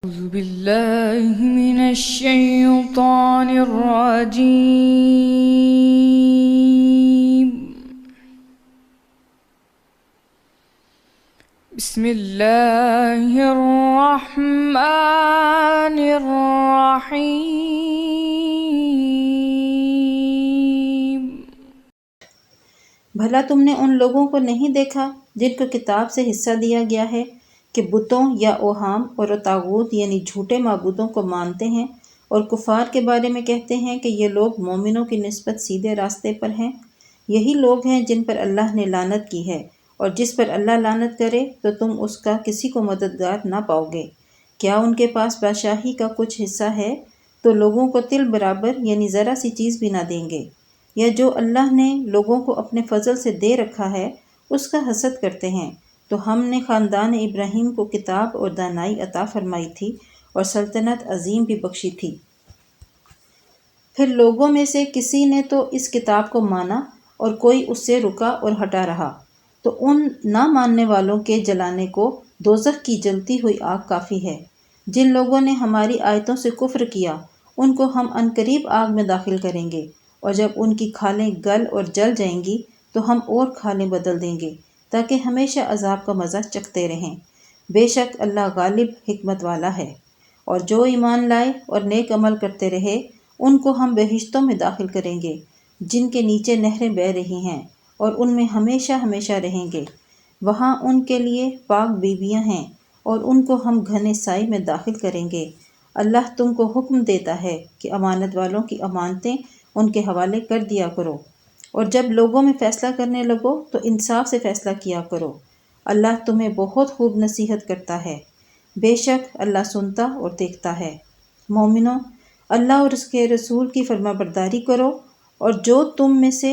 أعوذ بالله من الشيطان الرجيم. بسم الله الرحمن الرحيم. بھلا تم نے ان لوگوں کو نہیں دیکھا جن کو کتاب سے حصہ دیا گیا ہے کہ بتوں یا اوہام اور طاغوت یعنی جھوٹے معبودوں کو مانتے ہیں اور کفار کے بارے میں کہتے ہیں کہ یہ لوگ مومنوں کی نسبت سیدھے راستے پر ہیں؟ یہی لوگ ہیں جن پر اللہ نے لعنت کی ہے، اور جس پر اللہ لعنت کرے تو تم اس کا کسی کو مددگار نہ پاؤ گے۔ کیا ان کے پاس بادشاہی کا کچھ حصہ ہے؟ تو لوگوں کو تل برابر یعنی ذرا سی چیز بھی نہ دیں گے۔ یا جو اللہ نے لوگوں کو اپنے فضل سے دے رکھا ہے اس کا حسد کرتے ہیں۔ تو ہم نے خاندان ابراہیم کو کتاب اور دانائی عطا فرمائی تھی اور سلطنت عظیم بھی بخشی تھی۔ پھر لوگوں میں سے کسی نے تو اس کتاب کو مانا اور کوئی اس سے رکا اور ہٹا رہا، تو ان نہ ماننے والوں کے جلانے کو دوزخ کی جلتی ہوئی آگ کافی ہے۔ جن لوگوں نے ہماری آیتوں سے کفر کیا ان کو ہم عنقریب آگ میں داخل کریں گے، اور جب ان کی کھالیں گل اور جل جائیں گی تو ہم اور کھالیں بدل دیں گے تاکہ ہمیشہ عذاب کا مزہ چکھتے رہیں۔ بے شک اللہ غالب حکمت والا ہے۔ اور جو ایمان لائے اور نیک عمل کرتے رہے ان کو ہم بہشتوں میں داخل کریں گے جن کے نیچے نہریں بہہ رہی ہیں، اور ان میں ہمیشہ ہمیشہ رہیں گے۔ وہاں ان کے لیے پاک بیویاں ہیں اور ان کو ہم گھنے سائے میں داخل کریں گے۔ اللہ تم کو حکم دیتا ہے کہ امانت والوں کی امانتیں ان کے حوالے کر دیا کرو، اور جب لوگوں میں فیصلہ کرنے لگو تو انصاف سے فیصلہ کیا کرو۔ اللہ تمہیں بہت خوب نصیحت کرتا ہے، بے شک اللہ سنتا اور دیکھتا ہے۔ مومنوں، اللہ اور اس کے رسول کی فرما برداری کرو، اور جو تم میں سے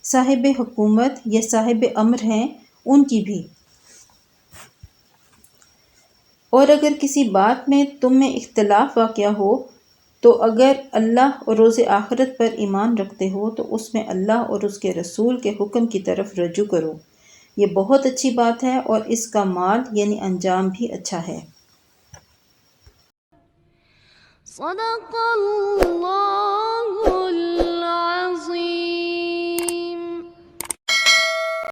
صاحب حکومت یا صاحب امر ہیں ان کی بھی۔ اور اگر کسی بات میں تم میں اختلاف واقع ہو تو اگر اللہ اور روز آخرت پر ایمان رکھتے ہو تو اس میں اللہ اور اس کے رسول کے حکم کی طرف رجوع کرو، یہ بہت اچھی بات ہے، اور اس کا مال یعنی انجام بھی اچھا ہے۔ صدق اللہ